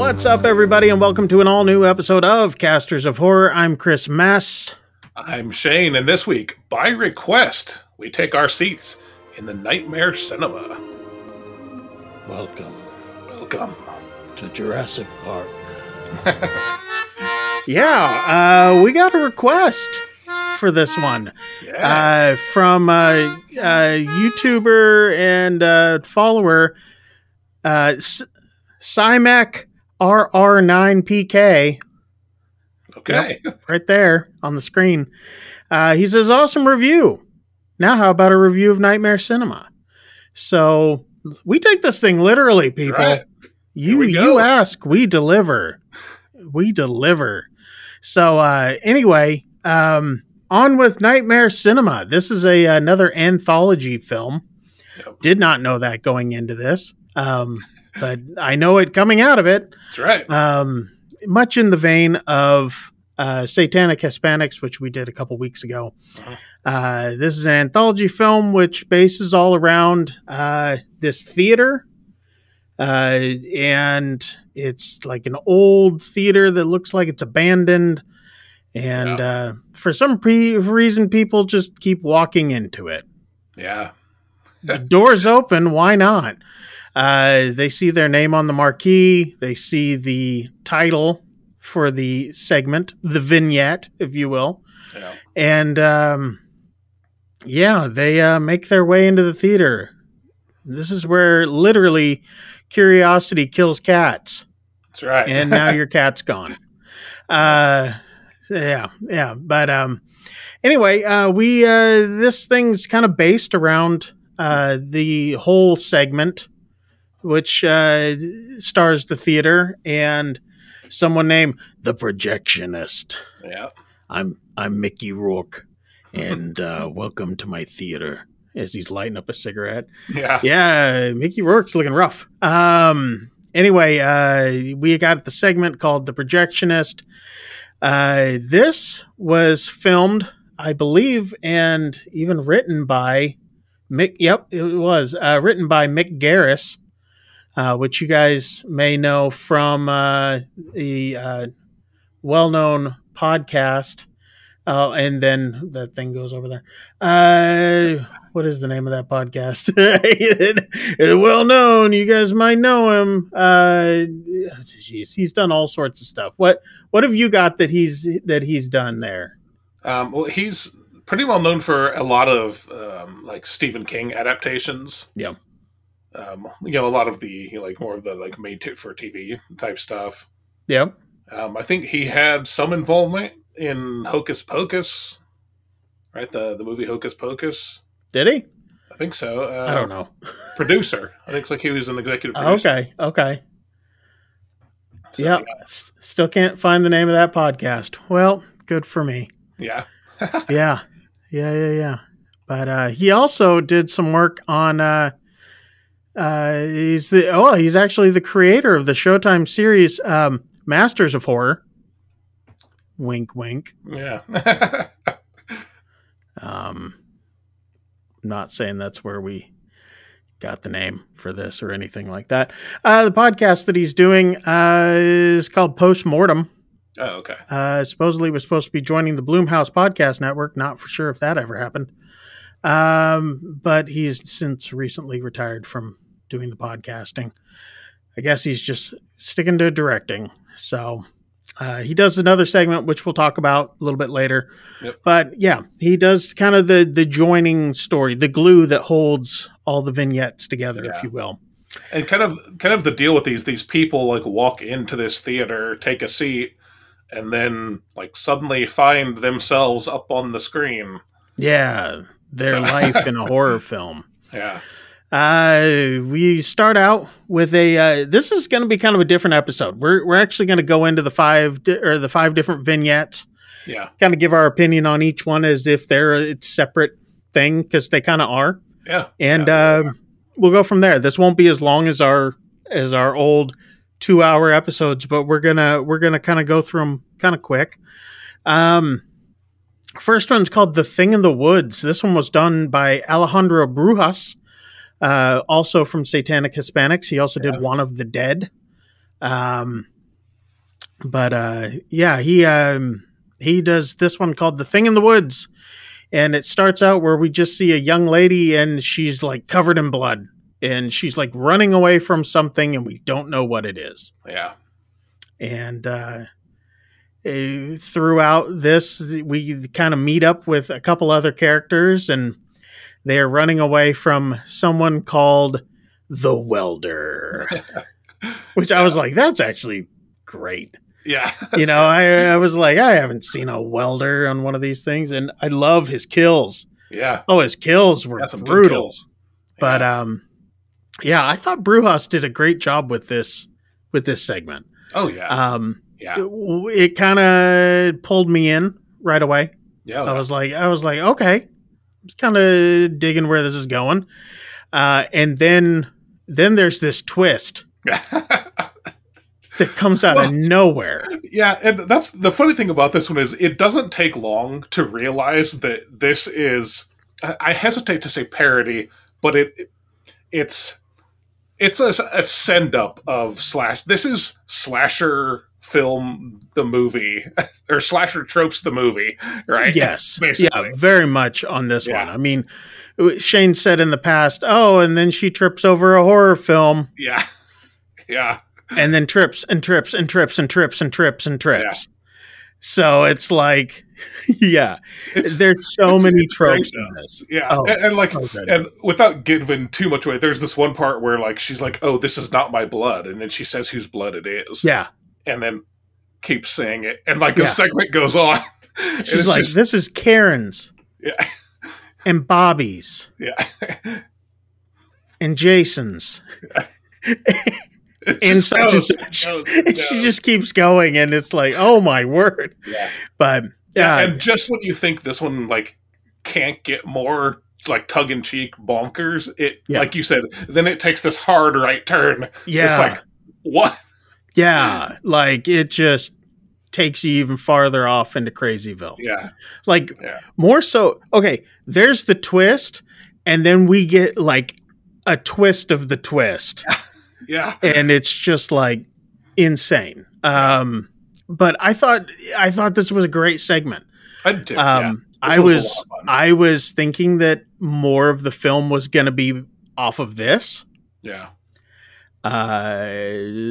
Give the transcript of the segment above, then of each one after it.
What's up, everybody, and welcome to an all-new episode of Casters of Horror. I'm Chris Mess. I'm Shane, and this week, by request, we take our seats in the Nightmare Cinema. Welcome Welcome to Jurassic Park. Yeah, we got a request for this one from YouTuber and follower Cymac RR9PK. Okay. Yep, right there on the screen. He says, awesome review. Now how about a review of Nightmare Cinema? So we take this thing literally, people. Right. You ask, we deliver. We deliver. So anyway, on with Nightmare Cinema. This is another anthology film. Yep. Did not know that going into this. But I know it coming out of it. That's right. Much in the vein of Satanic Hispanics, which we did a couple weeks ago. Uh-huh. This is an anthology film which bases all around this theater. And it's like an old theater that looks like it's abandoned. And for some reason, people just keep walking into it. Yeah. The door's open. Why not? They see their name on the marquee. They see the title for the segment, the vignette, if you will. Yeah. And, they make their way into the theater. This is where literally curiosity kills cats. That's right. And now your cat's gone. But anyway, this thing's kind of based around the whole segment, which stars the theater and someone named the Projectionist. Yeah. I'm Mickey Rourke, and welcome to my theater. As he's lighting up a cigarette. Yeah. Yeah, Mickey Rourke's looking rough. Anyway, we got the segment called The Projectionist. This was filmed, I believe, and even written by Mick. Yep, it was written by Mick Garris, which you guys may know from the well-known podcast. And then that thing goes over there. What is the name of that podcast? Well known. You guys might know him. Geez, he's done all sorts of stuff. What have you got that he's done there? Well, he's pretty well known for a lot of like Stephen King adaptations. Yeah. A lot of the more of the made for TV type stuff. Yeah. I think he had some involvement in Hocus Pocus, right? The movie Hocus Pocus. Did he? I think so. I don't know. Producer. I think he was an executive producer. Okay. So, yeah. Still can't find the name of that podcast. Well, good for me. Yeah. Yeah. But he also did some work on. He's actually the creator of the Showtime series Masters of Horror. Wink, wink. Yeah. Not saying that's where we got the name for this or anything like that. The podcast that he's doing is called Postmortem. Oh, okay. Supposedly was supposed to be joining the Bloomhouse Podcast Network. Not for sure if that ever happened. But he's since recently retired from doing the podcasting. I guess he's just sticking to directing. So he does another segment, which we'll talk about a little bit later. Yep. But yeah, he does kind of the joining story, the glue that holds all the vignettes together, if you will. And kind of the deal with these people walk into this theater, take a seat, and then suddenly find themselves up on the screen. Yeah, their life in a horror film. Yeah. We start out with this is going to be kind of a different episode. We're actually going to go into the five different vignettes. Yeah. Kind of give our opinion on each one as if they're a separate thing, because they kind of are. Yeah. And we'll go from there. This won't be as long as our old 2-hour episodes, but we're gonna kind of go through them kind of quick. First one's called The Thing in the Woods. This one was done by Alejandro Brujas. Also from Satanic Hispanics. He also did One of the Dead. But yeah, he does this one called The Thing in the Woods. And it starts out where we just see a young lady and she's like covered in blood and she's like running away from something and we don't know what it is. Yeah. And throughout this, we kind of meet up with a couple other characters and they are running away from someone called the Welder, which I was like, that's actually great. Yeah. You know, I was like, I haven't seen a welder on one of these things, and I love his kills. Yeah. Oh, his kills were brutal. But yeah, I thought Brujas did a great job with this segment. Oh yeah. Yeah. It kind of pulled me in right away. Yeah. I was like, okay, I was kind of digging where this is going. And then there's this twist that comes out of nowhere. Yeah, and that's the funny thing about this one is it doesn't take long to realize that this is, I hesitate to say parody, but it's a send up of this is slasher film the movie or slasher tropes the movie, right? Yes. Basically. Yeah, very much on this one. I mean, Shane said in the past, and then she trips over a horror film. Yeah. Yeah. And then trips and trips and trips and trips and trips and trips. Yeah. So it's like, yeah, there's so many tropes in this. Yeah, and without giving too much away, there's this one part where like she's like, "Oh, this is not my blood," and then she says whose blood it is. Yeah, and then keeps saying it, and like the segment goes on. She's like, "This is Karen's." Yeah, and Bobby's. Yeah, and Jason's. Yeah. And such and such. And she just keeps going, and it's like, oh my word. Yeah. But and just when you think this one like can't get more like tongue in cheek bonkers, like you said, then it takes this hard right turn. Yeah. It's like, what? Yeah. Like it just takes you even farther off into Crazyville. Yeah. Like more so, okay, there's the twist, and then we get like a twist of the twist. Yeah. And it's just like insane. But I thought this was a great segment. I did too. I was thinking that more of the film was going to be off of this. Yeah.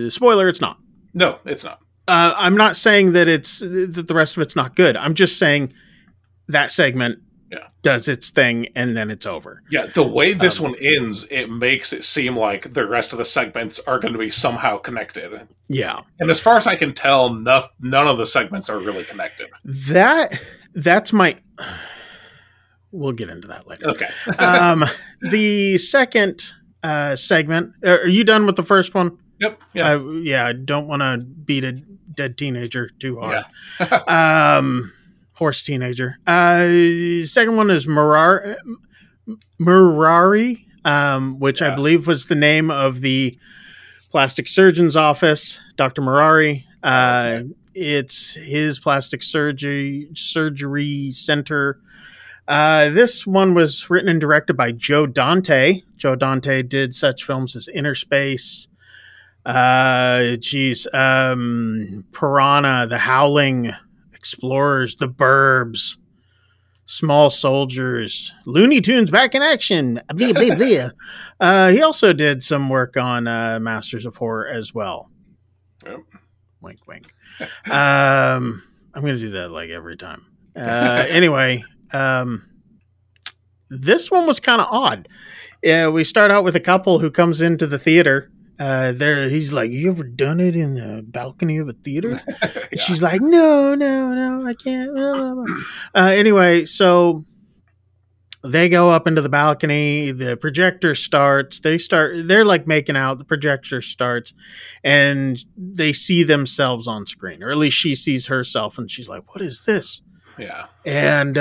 Spoiler, it's not. No, it's not. I'm not saying that that the rest of it's not good. I'm just saying that segment does its thing and then it's over. Yeah, the way this one ends, it makes it seem like the rest of the segments are going to be somehow connected. Yeah. And as far as I can tell, none of the segments are really connected. That's my... We'll get into that later. Okay. The second segment... Are you done with the first one? Yep. Yeah. I don't want to beat a dead teenager too hard. Yeah. Horse teenager. Second one is Murari, which I believe was the name of the plastic surgeon's office, Dr. Murari. It's his plastic surgery center. This one was written and directed by Joe Dante. Joe Dante did such films as Inner Space, Piranha, The Howling, Explorers, The Burbs, Small Soldiers, Looney Tunes Back in Action. He also did some work on Masters of Horror as well. Yep. Wink, wink. I'm going to do that like every time. Anyway, this one was kind of odd. We start out with a couple who comes into the theater. He's like, "You ever done it in the balcony of a theater?" And she's like, no, I can't. Anyway, so they go up into the balcony. The projector starts. They're like making out. The projector starts, and they see themselves on screen, or at least she sees herself, and she's like, "What is this?" Yeah. And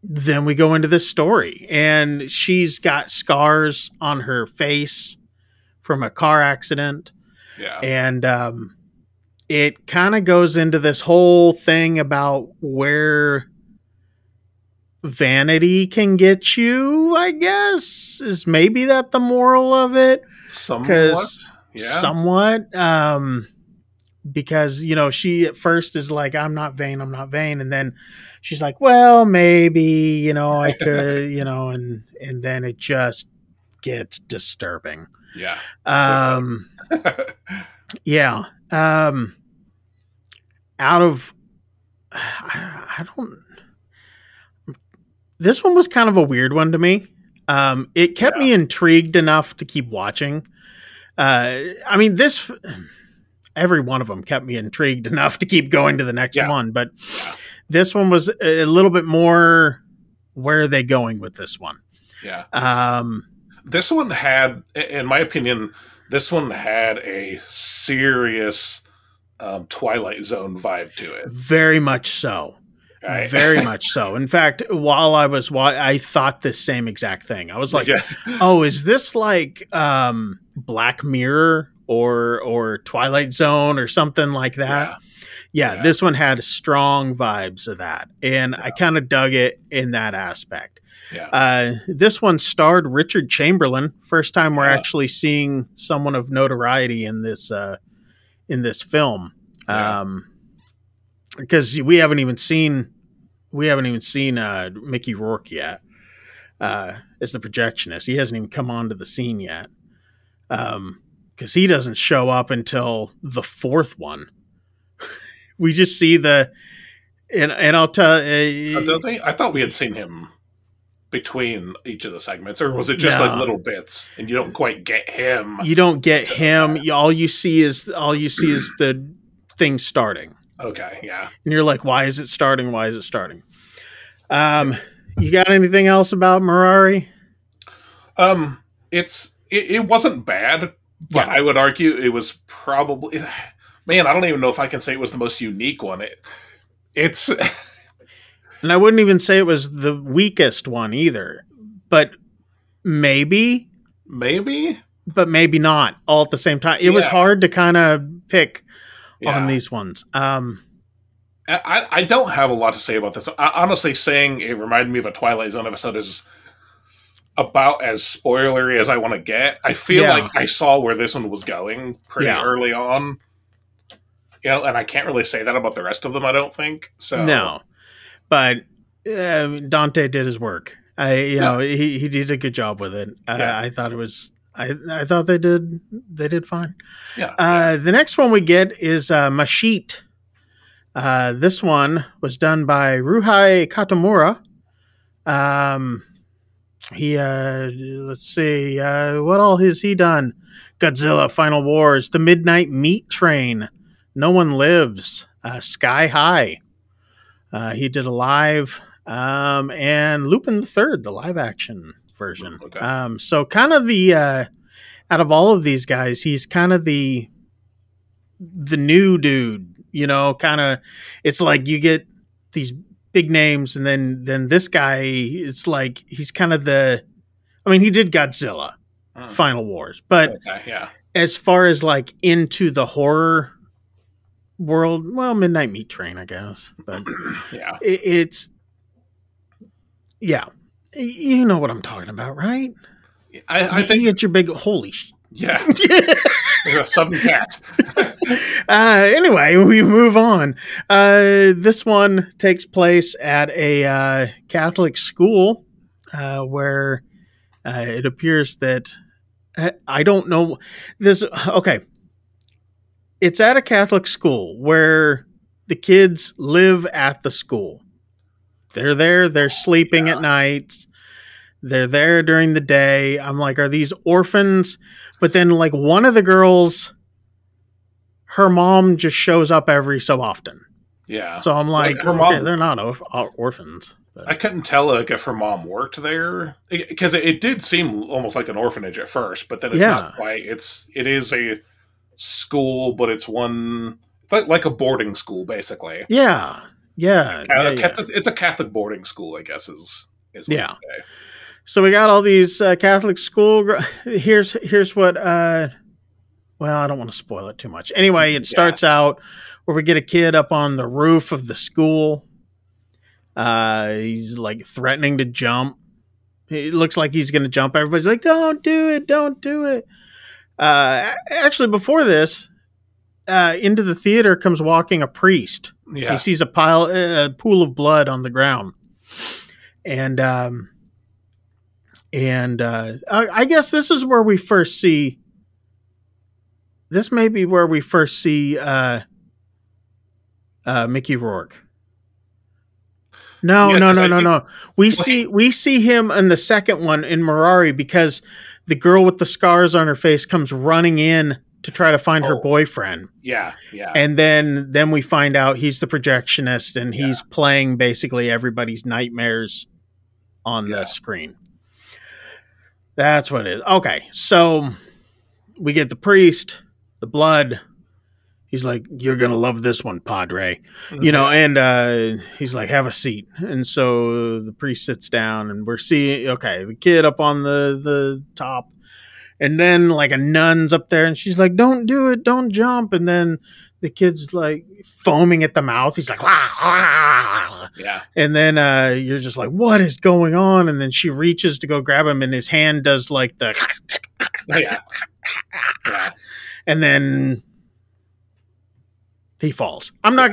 then we go into this story, and she's got scars on her face from a car accident. Yeah. And it kind of goes into this whole thing about where vanity can get you, I guess, is maybe that the moral of it. Somewhat. Yeah. Somewhat. because, you know, she at first is like, I'm not vain, I'm not vain. And then she's like, well, maybe, you know, I could, you know, and then it just gets disturbing. Yeah. Um, yeah. Out of, I don't, this one was kind of a weird one to me. It kept me intrigued enough to keep watching. I mean, every one of them kept me intrigued enough to keep going to the next one, but this one was a little bit more, where are they going with this one? Yeah. This one had, in my opinion, this one had a serious Twilight Zone vibe to it. Very much so. Right? Very much so. In fact, while I was I thought the same exact thing. I was like, oh, is this like Black Mirror or Twilight Zone or something like that? Yeah, this one had strong vibes of that. And I kind of dug it in that aspect. Yeah. This one starred Richard Chamberlain. First time we're actually seeing someone of notoriety in this film. Because we haven't even seen Mickey Rourke yet as the projectionist. He hasn't even come onto the scene yet. Because he doesn't show up until the fourth one. We just see and I'll tell. I thought we had seen him between each of the segments, or was it just like little bits, and you don't quite get him? You don't get him. All you see is the thing starting. Okay, yeah. And you're like, why is it starting? Why is it starting? You got anything else about Mirari? It wasn't bad, but I would argue it was probably, man, I don't even know if I can say it was the most unique one. It's and I wouldn't even say it was the weakest one either, but maybe, but maybe not all at the same time. It was hard to kind of pick on these ones. I don't have a lot to say about this. Honestly, saying it reminded me of a Twilight Zone episode is about as spoilery as I want to get. I feel like I saw where this one was going pretty early on. You know, and I can't really say that about the rest of them, I don't think. So no. But Dante did his work. You know, he did a good job with it. I thought it was I thought they did fine. The next one we get is Mashit. This one was done by Ruhei Katamura. He let's see, what all has he done? Godzilla, Final Wars, The Midnight Meat Train, No One Lives, Sky High. He did a live, and Lupin the Third, the live action version. Okay. So kind of the out of all of these guys, he's kind of the new dude. You know, kind of, it's like you get these big names, and then this guy, it's like he's kind of I mean, he did Godzilla, Final Wars, but as far as like into the horror world, well, Midnight Meat Train, I guess, but it's you know what I'm talking about, right? I think you get your big holy yeah. There's a sudden cat. Anyway, we move on. This one takes place at a Catholic school where it appears that I don't know this. Okay, it's at a Catholic school where the kids live at the school. They're there. They're sleeping at nights. They're there during the day. I'm like, are these orphans? But then, like, one of the girls, her mom just shows up every so often. Yeah. So I'm like, her mom, okay, they're not orphans. But. I couldn't tell like if her mom worked there, because it did seem almost like an orphanage at first, but then it's not quite. It is a school, but it's like a boarding school basically. Yeah. It's a Catholic boarding school, I guess is what you say. So we got all these Catholic school. Here's what. Well, I don't want to spoil it too much. Anyway, it starts out where we get a kid up on the roof of the school. He's like threatening to jump. It looks like he's going to jump. Everybody's like, "Don't do it! Don't do it!" Actually, before this, into the theater comes walking a priest. Yeah. He sees a pool of blood on the ground, and I guess this is where we first see. This may be where we first see Mickey Rourke. No. We see him in the second one in Mirari, because the girl with the scars on her face comes running in to try to find her boyfriend. Yeah. And then we find out he's the projectionist, and he's playing basically everybody's nightmares on the screen. That's what it is. Okay, so we get the priest, the blood. He's like, "You're going to love this one, Padre." You know, and he's like, "Have a seat." And so the priest sits down, and we're seeing, the kid up on the top. And then like a nun's up there, and she's like, "Don't do it, don't jump." And then the kid's like foaming at the mouth. He's like, "Wah, wah." Yeah. And then you're just like, "What is going on?" And then she reaches to go grab him, and his hand does like the Yeah. And then he falls. I won't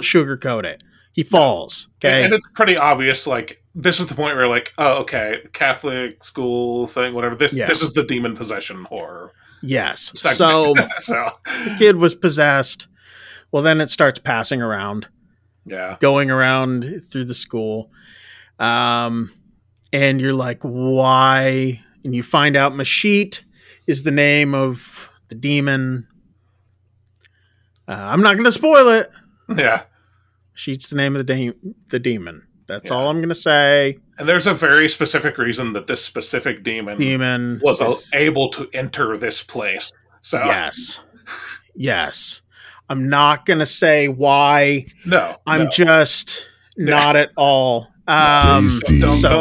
sugarcoat it. He falls. Okay. And it's pretty obvious, like, this is the point where, like, oh, okay, Catholic school thing, whatever. This is the demon possession horror. Yes. Segment. So the kid was possessed. Well, then it starts passing around. Yeah. Going around through the school. And you're like, why? And you find out Mashit is the name of the demon. I'm not going to spoil it. Yeah. Mashit's the name of the demon. That's all I'm going to say. And there's a very specific reason that this specific demon was able to enter this place. So Yes. I'm not going to say why. No. I'm just not at all. Don't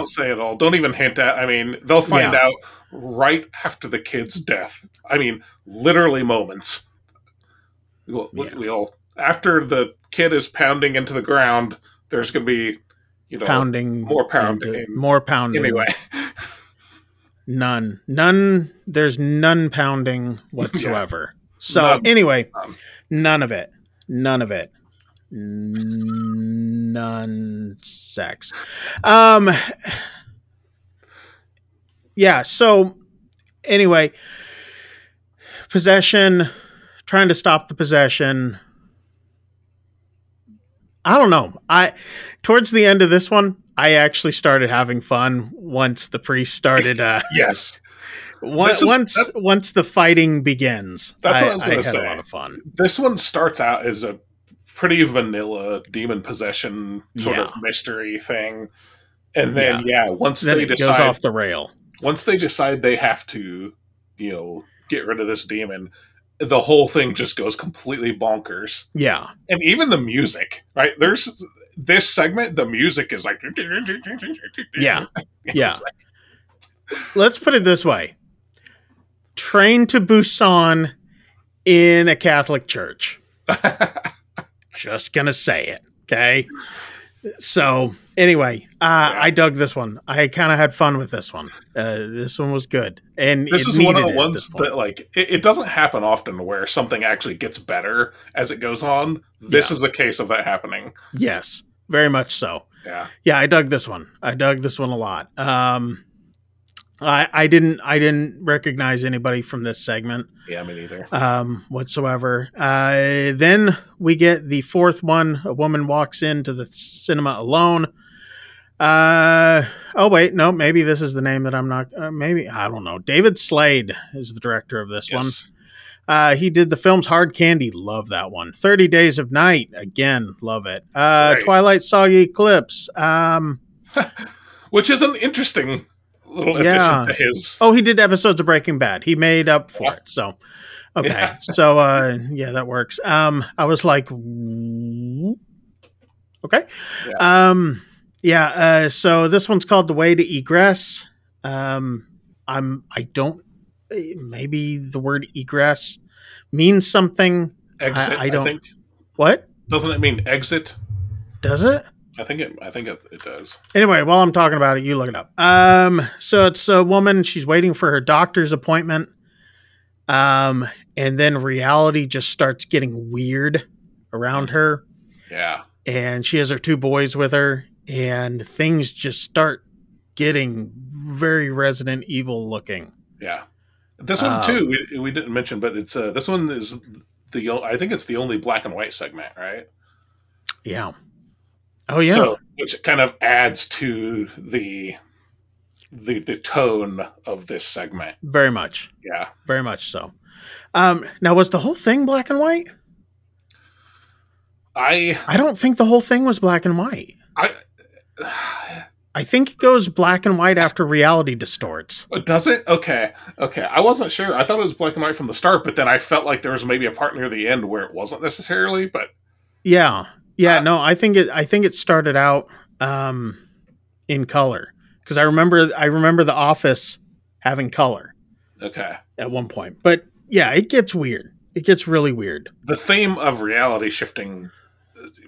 say it all. Don't even hint at. I mean, they'll find out right after the kid's death. I mean, literally moments. We'll after the kid is pounding into the ground, there's going to be, more pounding. More pounding. Anyway. None. There's none pounding whatsoever. So anyway, none of it. None sex. So anyway, possession, trying to stop the possession. I don't know. Towards the end of this one, I actually started having fun once the priest started. Yes. Once the fighting begins, that's what I was going to say. I had a lot of fun. This one starts out as a pretty vanilla demon possession sort of mystery thing, and then once they decide, goes off the rail. Once they decide they have to, get rid of this demon, the whole thing just goes completely bonkers. Yeah. And even the music, right? There's this segment, the music is like... Yeah. Yeah. Let's put it this way. Train to Busan in a Catholic church. Just gonna say it. Okay. So anyway, I dug this one. I kind of had fun with this one. This one was good, and this is one of the ones that, like, it doesn't happen often where something actually gets better as it goes on. This is a case of that happening. Yes, very much so. Yeah. I dug this one. I dug this one a lot. I didn't recognize anybody from this segment. Yeah, me neither. Whatsoever. Then we get the fourth one. A woman walks into the cinema alone. Oh wait, no, maybe this is the name that I'm not. Maybe I don't know. David Slade is the director of this one. He did the films Hard Candy, love that one. 30 Days of Night, again, love it. Twilight Saga Eclipse, which is an interesting little addition to his. Oh, he did episodes of Breaking Bad. He made up for it. So, okay. So, that works. I was like, okay. So this one's called The Way to Egress. Maybe the word egress means something. Exit, I think. What? Doesn't it mean exit? Does it? I think it does. Anyway, while I'm talking about it, you look it up. So it's a woman. She's waiting for her doctor's appointment. and then reality just starts getting weird around her. Yeah. And she has her 2 boys with her, and things just start getting very Resident Evil looking. Yeah. This one too, we didn't mention, but it's this one is I think it's the only black and white segment, right? Yeah. Oh yeah. So, which kind of adds to the tone of this segment. Very much. Yeah. Very much so. Now, was the whole thing black and white? I don't think the whole thing was black and white. I think it goes black and white after reality distorts. Does it? Okay. I wasn't sure. I thought it was black and white from the start, but then I felt like there was maybe a part near the end where it wasn't necessarily. But yeah. No, I think it started out in color, because I remember The Office having color. Okay. At one point, but yeah, it gets weird. It gets really weird. The theme of reality shifting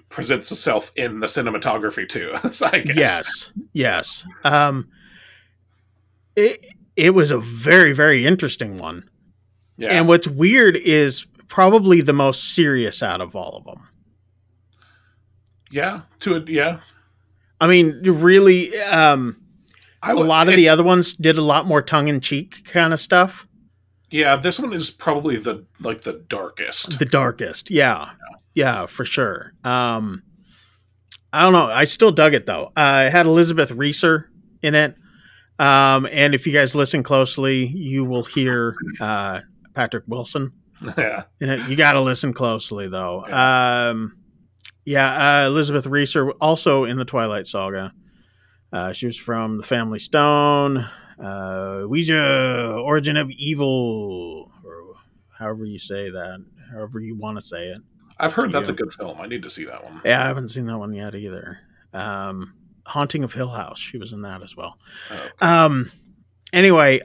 presents itself in the cinematography too. I guess. Yes. It was a very, very interesting one. Yeah. And what's weird is probably the most serious out of all of them. Yeah. I mean, really, a lot of the other ones did a lot more tongue-in-cheek kind of stuff. Yeah, this one is probably the darkest. The darkest, yeah. Yeah, for sure. I don't know. I still dug it, though. It had Elizabeth Reeser in it. And if you guys listen closely, you will hear Patrick Wilson. Yeah. In it. You got to listen closely, though. Yeah. Elizabeth Reeser, also in the Twilight Saga. She was from The Family Stone, Ouija, Origin of Evil, or however you say that, however you want to say it. I've heard that's a good film. I need to see that one. Yeah, I haven't seen that one yet either. Haunting of Hill House, she was in that as well. Oh, okay. Anyway,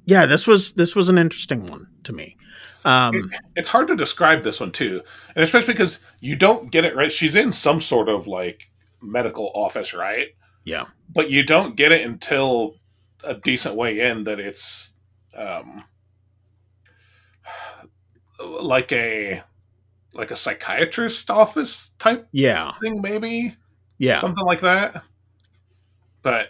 this was an interesting one to me. It's hard to describe this one too, and especially because you don't get it right. She's in some sort of like medical office, right? Yeah, but you don't get it until a decent way in that it's like a psychiatrist office type thing, maybe. Yeah, something like that. But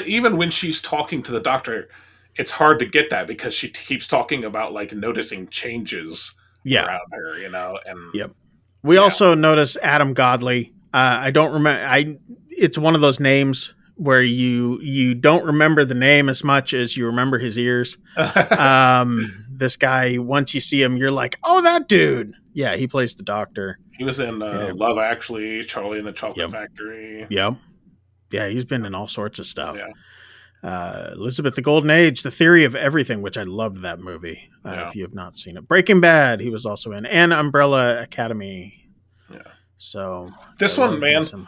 even when she's talking to the doctor, it's hard to get that because she keeps talking about like noticing changes around her, and we also noticed Adam Godley. I don't remember. It's one of those names where you don't remember the name as much as you remember his ears. This guy, once you see him, you're like, oh, that dude. Yeah, he plays the doctor. He was in Love Actually, Charlie and the Chocolate Factory. Yep. Yeah, he's been in all sorts of stuff. Yeah. Elizabeth, the Golden Age, The Theory of Everything, which I loved that movie. If you have not seen it. Breaking Bad, he was also in. And Umbrella Academy. Yeah. So this one, man,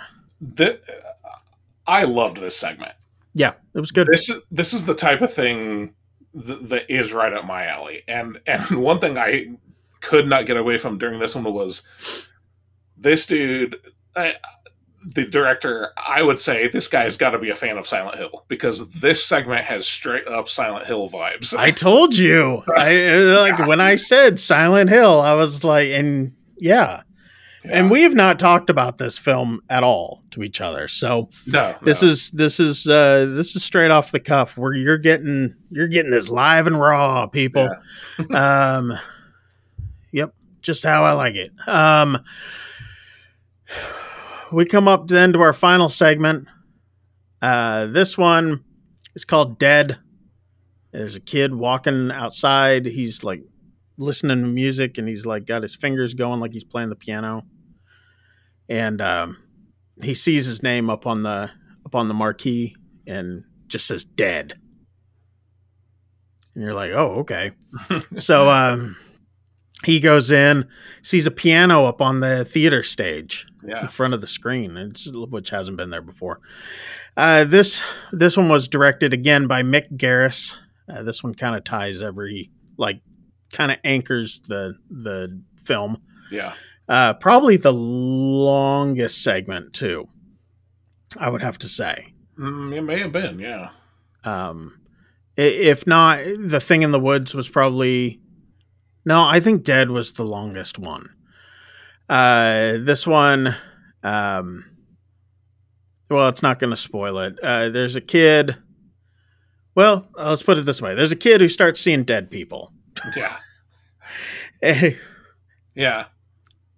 I loved this segment. Yeah, it was good. This is the type of thing that is right up my alley. And one thing I could not get away from during this one was this dude, the director. I would say this guy's got to be a fan of Silent Hill because this segment has straight up Silent Hill vibes. I told you, when I said Silent Hill, I was like, and yeah. And we have not talked about this film at all to each other. So this is straight off the cuff where you're getting this live and raw, people. Yeah. Yep. Just how I like it. We come up then to our final segment. This one is called Dead. There's a kid walking outside. He's like listening to music and he's like got his fingers going like he's playing the piano. And he sees his name up on the marquee and just says dead. And you're like, oh, okay. So he goes in, sees a piano up on the theater stage in front of the screen, which hasn't been there before. This one was directed again by Mick Garris. This one kind of ties kind of anchors the film. Yeah. Probably the longest segment too, I would have to say. It may have been, yeah. If not, The Thing in the Woods was probably... No, I think Dead was the longest one. This one... well, it's not going to spoil it. There's a kid... Well, let's put it this way. There's a kid who starts seeing dead people. Yeah. Yeah.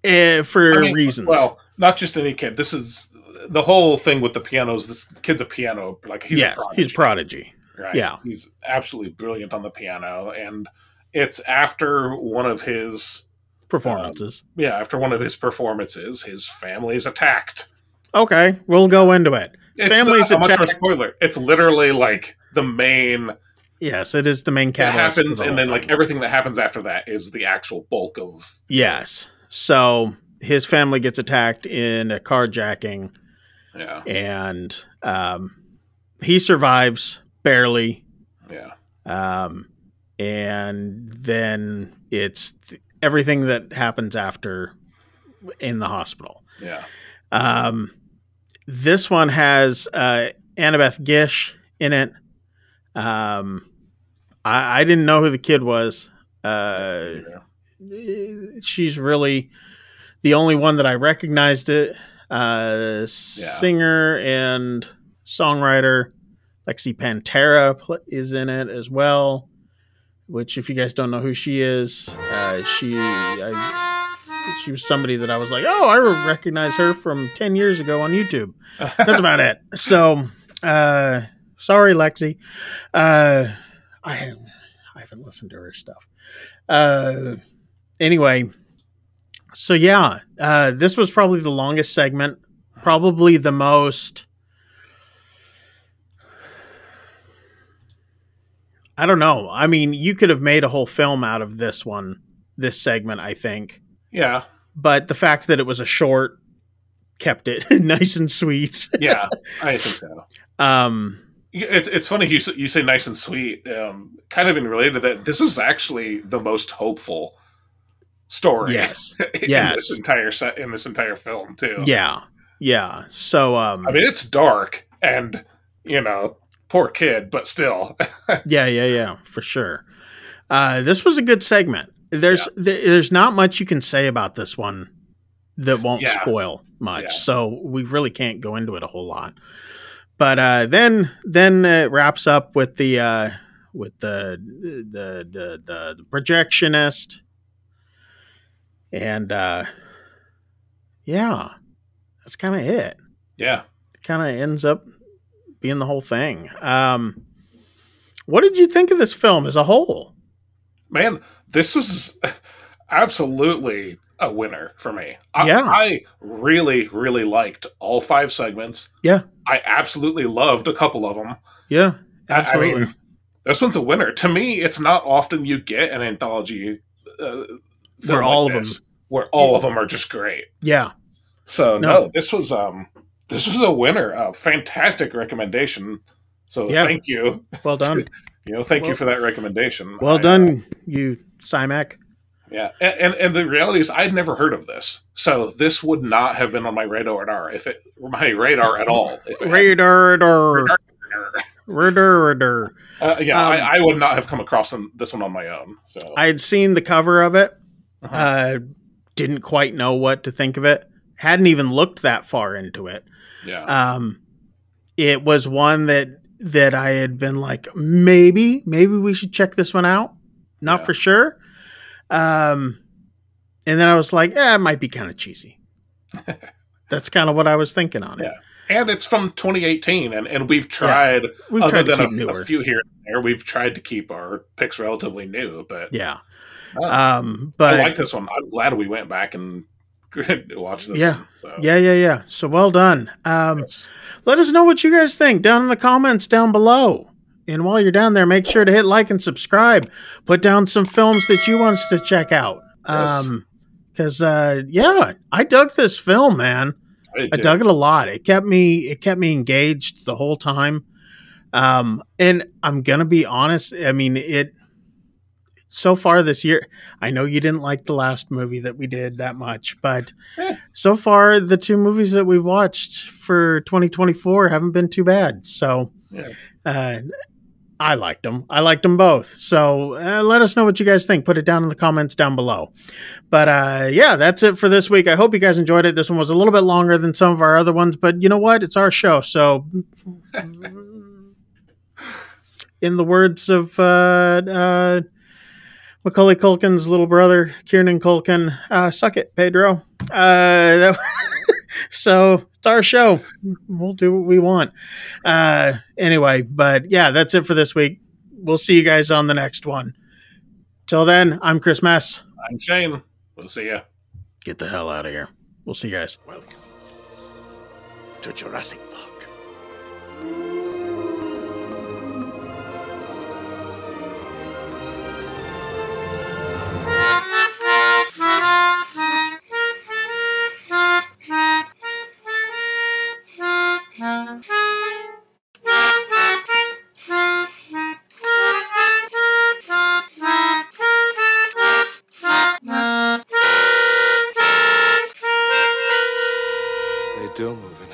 Yeah. For reasons. Well, not just any kid. This is the whole thing with the pianos. This kid's a piano. Like, he's a prodigy. He's a prodigy. Right. Yeah. He's absolutely brilliant on the piano. And it's after one of his performances. After one of his performances, his family is attacked. Okay. We'll go into it. Family's attacked. Much of a spoiler. It's literally like the main... Yes, it is the main catalyst. It happens, and then like everything that happens after that is the actual bulk of... Yes. So his family gets attacked in a carjacking. Yeah. And he survives, barely. Yeah. And then it's everything that happens after in the hospital. Yeah. This one has Annabeth Gish in it. I didn't know who the kid was. She's really the only one that I recognized it. Singer and songwriter Lexi Pantera is in it as well. Which, if you guys don't know who she is, she was somebody that I was like, oh, I recognize her from 10 years ago on YouTube. That's about it. So, sorry, Lexi. I haven't listened to her stuff. Anyway, so yeah, this was probably the longest segment, probably the most... I don't know. I mean, you could have made a whole film out of this segment, I think. Yeah. But the fact that it was a short kept it nice and sweet. Yeah, I think so. It's funny you say nice and sweet. Kind of in related to that, this is actually the most hopeful story. Yes. in this entire film too. Yeah. Yeah. So I mean, it's dark and poor kid, but still. Yeah, for sure. This was a good segment. There's not much you can say about this one that won't spoil much. Yeah. So we really can't go into it a whole lot. But then it wraps up with the projectionist, and that's kind of it. Yeah, it kind of ends up being the whole thing. What did you think of this film as a whole? Man, this was absolutely a winner for me. I really, really liked all 5 segments. Yeah. I absolutely loved a couple of them. Yeah, absolutely. I mean, this one's a winner. To me, it's not often you get an anthology where all of them are just great. Yeah. So no, this was a winner. A fantastic recommendation. So thank you. Well done. Thank you for that recommendation. Well done, you Cymac. Yeah, and the reality is, I'd never heard of this, so this would not have been on my radar at all. I would not have come across this one on my own. So I had seen the cover of it. Didn't quite know what to think of it. Hadn't even looked that far into it. Yeah. It was one that I had been like, maybe we should check this one out. Not for sure. And then I was like, it might be kind of cheesy. That's kind of what I was thinking on it. Yeah. And it's from 2018, and we've tried, other than a few here and there, we've tried to keep our picks relatively new. But but I like this one. I'm glad we went back and watched this one. So. Yeah. So well done. Let us know what you guys think down in the comments down below. And while you're down there, make sure to hit like and subscribe. Put down some films that you want us to check out. Because I dug this film, man. I dug it a lot. It kept me engaged the whole time. And I'm gonna be honest. I mean, so far this year, I know you didn't like the last movie that we did that much, but so far the 2 movies that we've watched for 2024 haven't been too bad. So, I liked them. I liked them both. So let us know what you guys think. Put it down in the comments down below. But yeah, that's it for this week. I hope you guys enjoyed it. This one was a little bit longer than some of our other ones, but you know what? It's our show. So, in the words of Macaulay Culkin's little brother, Kieran Culkin, suck it, Pedro. So it's our show. We'll do what we want. Anyway, but yeah, that's it for this week. We'll see you guys on the next one. Till then, I'm Chris Mess. I'm Shane. We'll see ya. Get the hell out of here. We'll see you guys. Welcome to Jurassic Park. They do move in